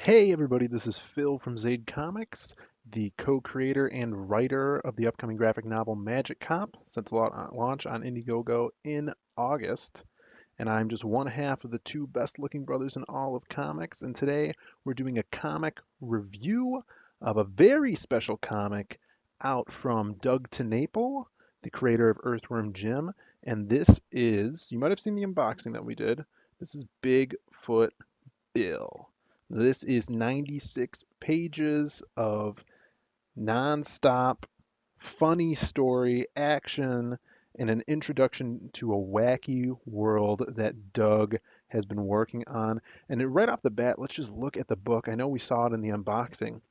Hey everybody, this is Phil from Zaid Comics, the co-creator and writer of the upcoming graphic novel Magic Cop, set to launch on Indiegogo in August. And I'm just one half of the two best-looking brothers in all of comics. And today we're doing a comic review of a very special comic out from Doug TenNapel, the creator of Earthworm Jim. And this is, you might have seen the unboxing that we did. This is Bigfoot Bill. This is 96 pages of nonstop, funny story, action, and an introduction to a wacky world that Doug has been working on. And right off the bat, let's just look at the book. I know we saw it in the unboxing,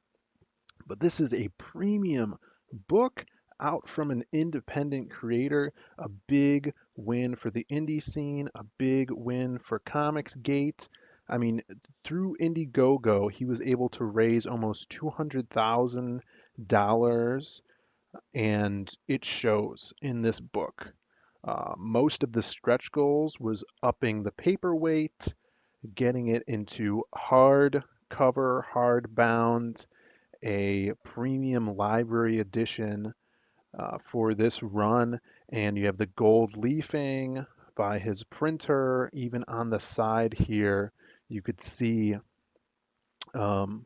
but this is a premium book out from an independent creator, a big win for the indie scene, a big win for ComicsGate. I mean, through Indiegogo, he was able to raise almost $200,000, and it shows in this book. Most of the stretch goals was upping the paperweight, getting it into hard cover, hardbound, a premium library edition for this run, and you have the gold leafing by his printer. Even on the side here, you could see um,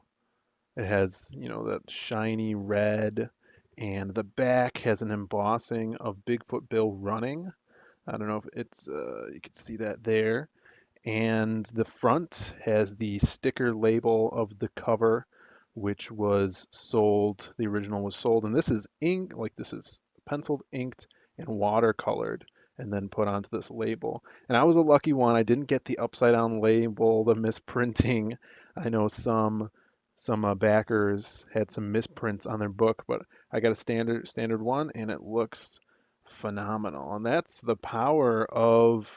it has, that shiny red, and the back has an embossing of Bigfoot Bill running. I don't know if it's, you can see that there. And the front has the sticker label of the cover, which was sold. The original was sold, and this is ink, like this is penciled, inked, and watercolored, and then put onto this label. And I was a lucky one. I didn't get the upside down label, the misprinting. I know some backers had some misprints on their book, but I got a standard one, and it looks phenomenal. And that's the power of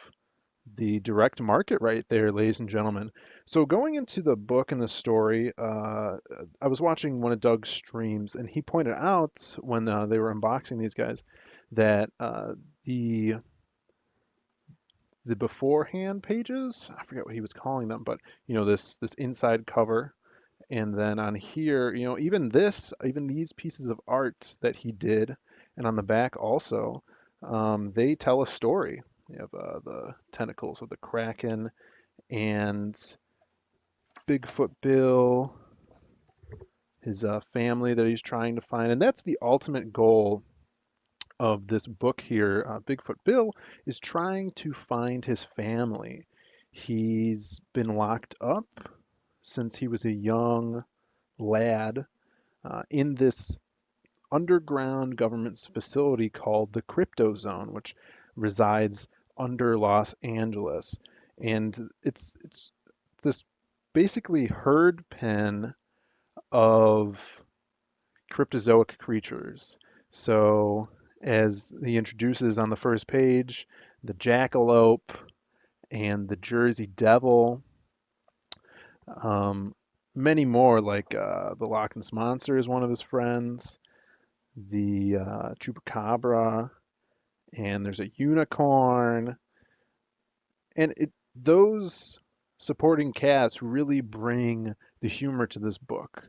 the direct market right there, ladies and gentlemen. So going into the book and the story, I was watching one of Doug's streams, and he pointed out when they were unboxing these guys that the the beforehand pages, I forget what he was calling them, but this inside cover, and then on here, even these pieces of art that he did, and on the back also, they tell a story. You have the tentacles of the Kraken and Bigfoot Bill, his family that he's trying to find. And that's the ultimate goal of this book here. Bigfoot Bill is trying to find his family. He's been locked up since he was a young lad in this underground government facility called the Crypto Zone, which resides under Los Angeles. And it's this basically herd pen of cryptozoic creatures. So, as he introduces on the first page, the jackalope and the Jersey Devil, um, many more, like the Loch Ness Monster is one of his friends, the Chupacabra, and there's a unicorn. And those supporting casts really bring the humor to this book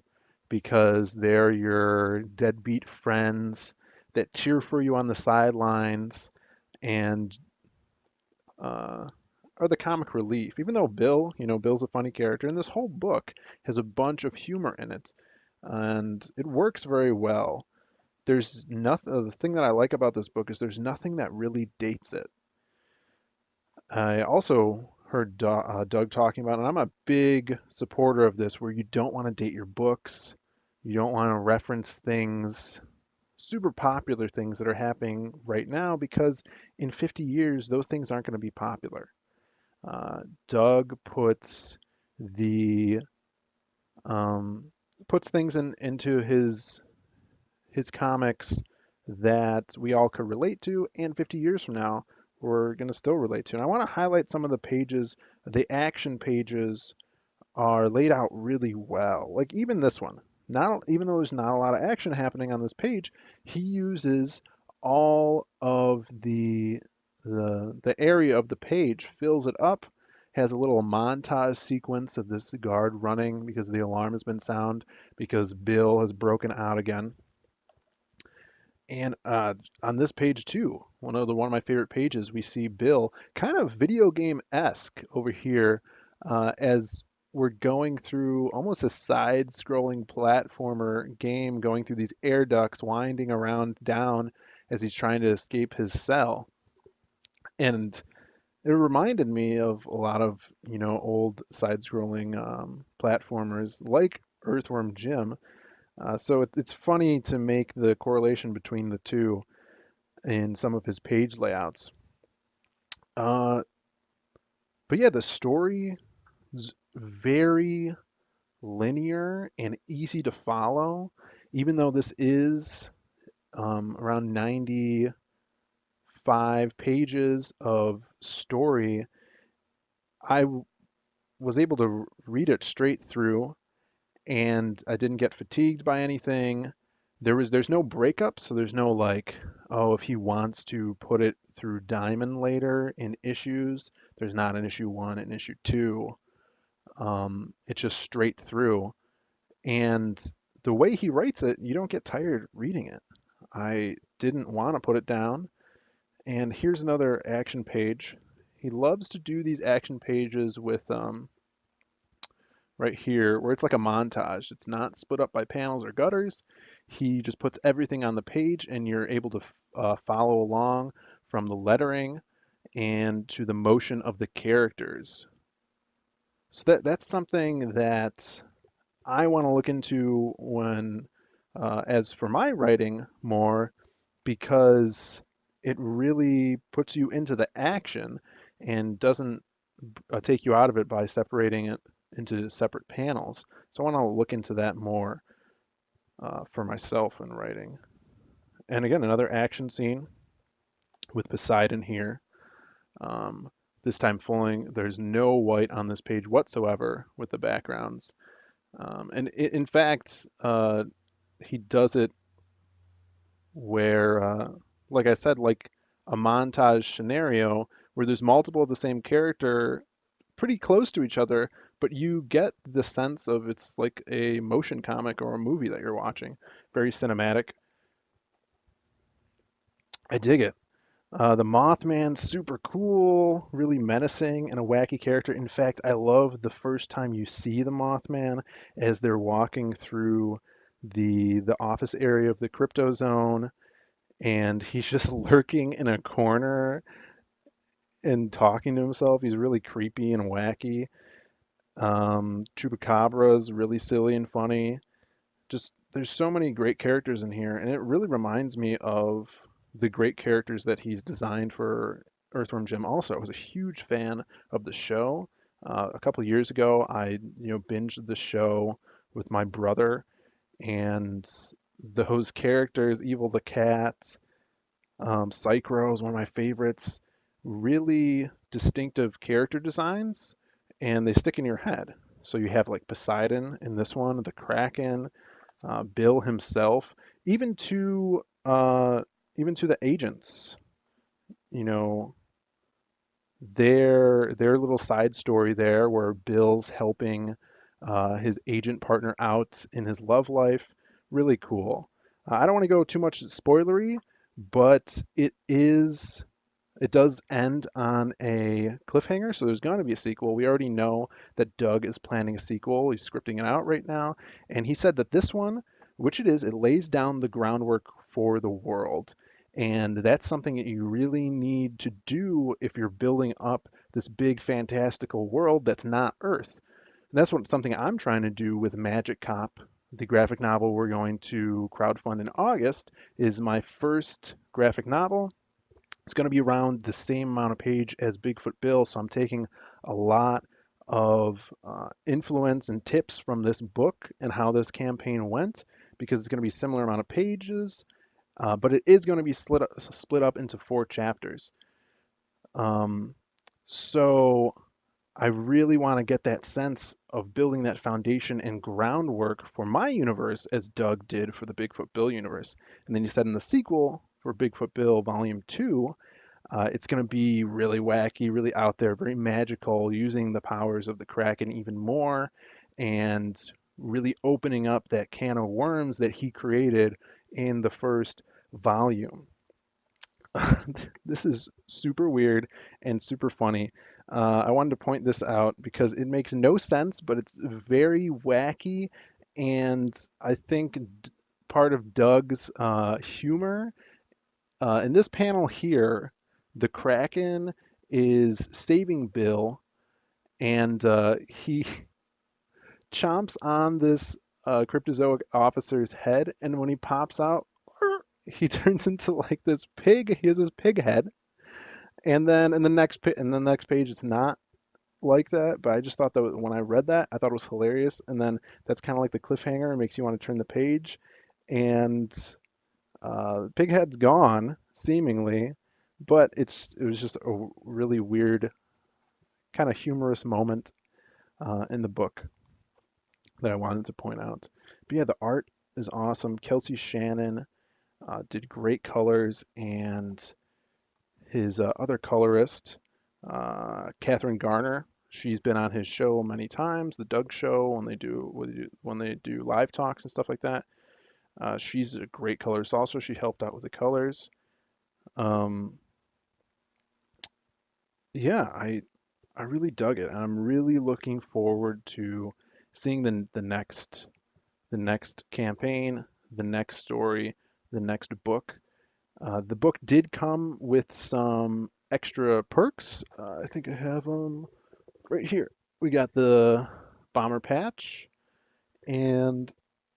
because they're your deadbeat friends that cheer for you on the sidelines and uh, are the comic relief. Even though Bill's a funny character, and this whole book has a bunch of humor in it, and it works very well. There's nothing. The thing that I like about this book is there's nothing that really dates it. I also heard Doug talking about, and I'm a big supporter of this, where you don't want to date your books, you don't want to reference things, super popular things that are happening right now, because in 50 years, those things aren't going to be popular. Doug the um, puts things into his comics that we all could relate to, and 50 years from now, we're going to still relate to. And I want to highlight some of the pages. The action pages are laid out really well. Like even this one, not even though there's not a lot of action happening on this page, he uses all of the area of the page, fills it up, has a little montage sequence of this guard running because the alarm has been sound because Bill has broken out again. And on this page too, one of my favorite pages, we see Bill kind of video game-esque over here as we're going through almost a side-scrolling platformer game, going through these air ducts, winding around down as he's trying to escape his cell. And it reminded me of a lot of old side-scrolling platformers like Earthworm Jim. So it's funny to make the correlation between the two in some of his page layouts. Uh, but yeah, the story is very linear and easy to follow, even though this is around 95 pages of story. Was able to read it straight through, and I didn't get fatigued by anything. There's no breakup, so there's no like, oh, if he wants to put it through Diamond later in issues, there's not an issue 1 and issue 2. It's just straight through. And the way he writes it, you don't get tired reading it. I didn't want to put it down. And here's another action page. He loves to do these action pages with right here where it's like a montage. It's not split up by panels or gutters. He just puts everything on the page and you're able to follow along from the lettering and to the motion of the characters. So that's something that I want to look into when, as for my writing more, because it really puts you into the action and doesn't take you out of it by separating it into separate panels. So I want to look into that more for myself in writing. And again, another action scene with Poseidon here. Um, this time fooling, there's no white on this page whatsoever with the backgrounds. In fact, he does it where, like I said, like a montage scenario where there's multiple of the same character pretty close to each other, but you get the sense of it's like a motion comic or a movie that you're watching. Very cinematic. I dig it. The Mothman's super cool, really menacing, and a wacky character. In fact, I love the first time you see the Mothman as they're walking through the office area of the crypto zone, and he's just lurking in a corner and talking to himself. He's really creepy and wacky. Chupacabra's really silly and funny. Just there's so many great characters in here, and it really reminds me of the great characters that he's designed for Earthworm Jim. Also, I was a huge fan of the show. A couple of years ago, I binged the show with my brother, and those characters, Evil the Cat, Psychro is one of my favorites. Really distinctive character designs, and they stick in your head. So you have like Poseidon in this one, the Kraken, Bill himself, even to uh, even to the agents. You know, their little side story there, where Bill's helping his agent partner out in his love life. Really cool. I don't want to go too much spoilery, but it does end on a cliffhanger, so there's going to be a sequel. We already know that Doug is planning a sequel. He's scripting it out right now. And he said that this one, which it lays down the groundwork for the world. And that's something that you really need to do if you're building up this big fantastical world that's not Earth. And that's something I'm trying to do with Magic Cop, the graphic novel we're going to crowdfund in August, is my first graphic novel. It's going to be around the same amount of page as Bigfoot Bill, so I'm taking a lot of influence and tips from this book and how this campaign went, because it's going to be similar amount of pages, but it is going to be split up into 4 chapters. So I really want to get that sense of building that foundation and groundwork for my universe as Doug did for the Bigfoot Bill universe. And then you said in the sequel for Bigfoot Bill Volume 2, It's going to be really wacky, really out there, very magical, using the powers of the Kraken even more, and really opening up that can of worms that he created in the first volume. This is super weird and super funny. I wanted to point this out because it makes no sense, but it's very wacky, and I think part of Doug's humor. In this panel here, the Kraken is saving Bill, and he chomps on this cryptozoic officer's head, and when he pops out, he turns into like this pig. He has this pig head, and then in the next page, it's not like that. But I just thought that when I read that, I thought it was hilarious, and then that's kind of like the cliffhanger. It makes you want to turn the page, and Pighead's gone, seemingly, but it was just a really weird, kind of humorous moment in the book that I wanted to point out. But yeah, the art is awesome. Kelsey Shannon did great colors, and his other colorist, Catherine Garner, she's been on his show many times, the Doug Show, when they do live talks and stuff like that. She's a great colorist. Also, she helped out with the colors. Um, yeah, I really dug it, and I'm really looking forward to seeing the next campaign, the next story, the next book. The book did come with some extra perks. I think I have them right here. We got the bomber patch and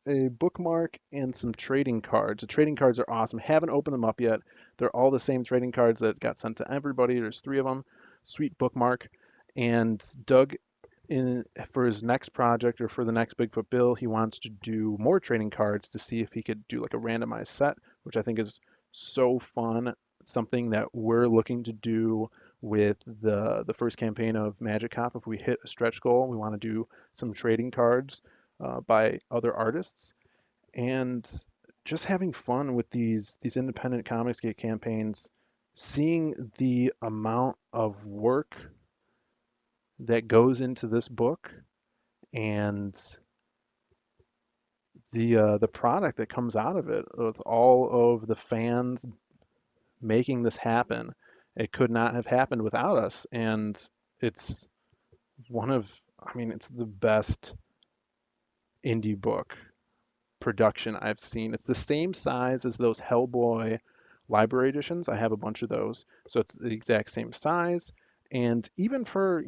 a bookmark and some trading cards. The trading cards are awesome. Haven't opened them up yet. They're all the same trading cards that got sent to everybody. There's three of them. Sweet bookmark. And Doug, in for his next project or for the next BigFoot Bill, he wants to do more trading cards to see if he could do like a randomized set, which I think is so fun. Something that we're looking to do with the first campaign of Magic Cop. If we hit a stretch goal, we want to do some trading cards by other artists, and just having fun with these independent ComicsGate campaigns, seeing the amount of work that goes into this book and the product that comes out of it with all of the fans making this happen. It could not have happened without us, and it's one of I mean it's the best indie book production I've seen. It's the same size as those Hellboy library editions. I have a bunch of those. So it's the exact same size. And even for,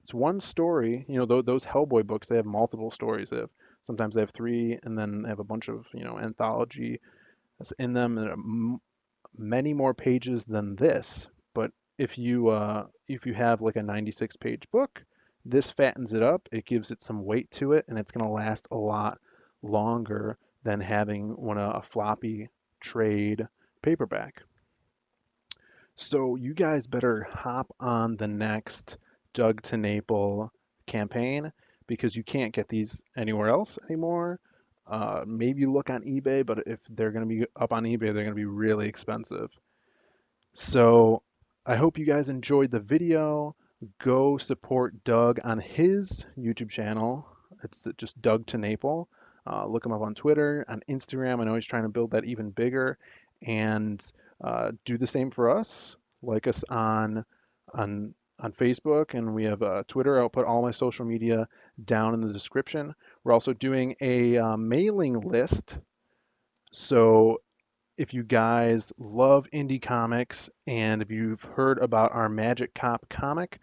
it's one story, those Hellboy books, they have multiple stories. Sometimes they have three, and then they have a bunch of, anthology that's in them. And many more pages than this. But if you have like a 96 page book, this fattens it up. It gives it some weight to it, and it's going to last a lot longer than having a floppy trade paperback. So you guys better hop on the next Doug TenNapel campaign because you can't get these anywhere else anymore. Maybe look on eBay, but if they're going to be up on eBay, they're going to be really expensive. So I hope you guys enjoyed the video. Go support Doug on his YouTube channel. It's just Doug TenNapel. Look him up on Twitter, on Instagram. I know he's trying to build that even bigger. And do the same for us. Like us on Facebook, and we have Twitter. I'll put all my social media down in the description. We're also doing a mailing list. So if you guys love indie comics and if you've heard about our Magic Cop comic,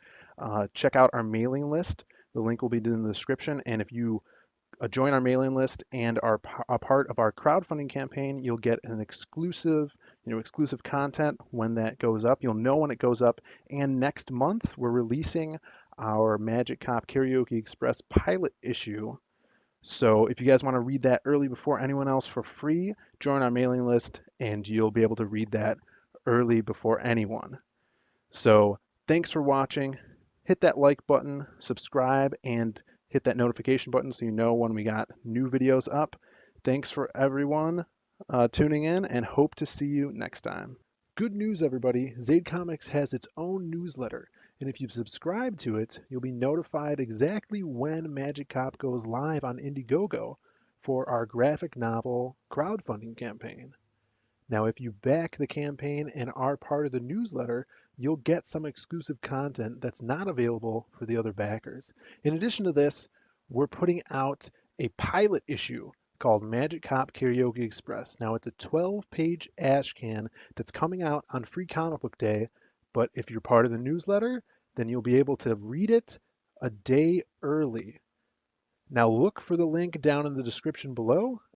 check out our mailing list. The link will be in the description. And if you join our mailing list and are a part of our crowdfunding campaign, you'll get an exclusive content when that goes up. You'll know when it goes up. And next month, we're releasing our Magic Cop Karaoke Express pilot issue. So if you guys want to read that early before anyone else for free, join our mailing list and you'll be able to read that early before anyone. So thanks for watching. Hit that like button, subscribe, and hit that notification button so you know when we got new videos up. Thanks for everyone tuning in, and hope to see you next time. Good news, everybody. Zaid Comics has its own newsletter, and if you subscribe to it, you'll be notified exactly when Magic Cop goes live on Indiegogo for our graphic novel crowdfunding campaign. Now, if you back the campaign and are part of the newsletter, you'll get some exclusive content that's not available for the other backers. In addition to this, we're putting out a pilot issue called Magic Cop Karaoke Express. Now, it's a 12-page ashcan that's coming out on Free Comic Book Day, but if you're part of the newsletter, then you'll be able to read it a day early. Now look for the link down in the description below.